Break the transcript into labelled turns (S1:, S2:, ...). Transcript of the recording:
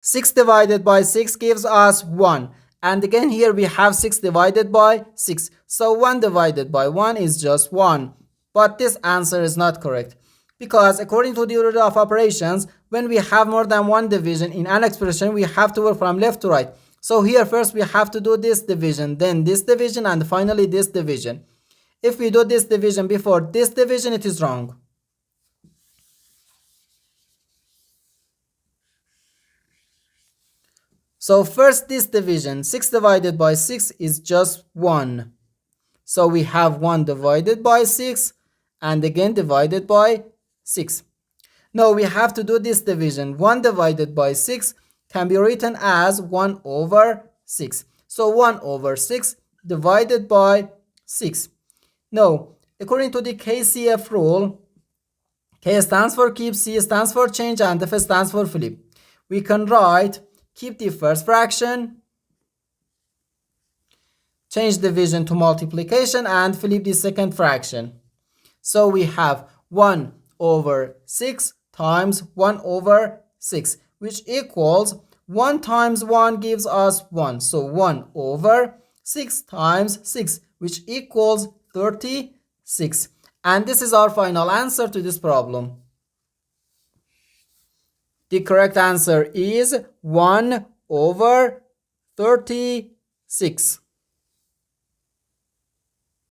S1: 6 divided by 6 gives us 1. And again here we have 6 divided by 6. So 1 divided by 1 is just 1. But this answer is not correct. Because according to the order of operations, when we have more than one division in an expression, we have to work from left to right. So here first we have to do this division, then this division, and finally this division. If we do this division before this division, it is wrong. So first this division, 6 divided by 6 is just 1. So we have 1 divided by 6 and again divided by 6. Now we have to do this division. 1 divided by 6 can be written as 1 over 6. So 1 over 6 divided by 6. Now, according to the KCF rule, K stands for keep, C stands for change, and F stands for flip. We can write keep the first fraction, change division to multiplication, and flip the second fraction. So we have 1 over 6 times 1 over 6, which equals 1 times 1 gives us 1. So 1 over 6 times 6, which equals 36. And this is our final answer to this problem. The correct answer is 1 over 36.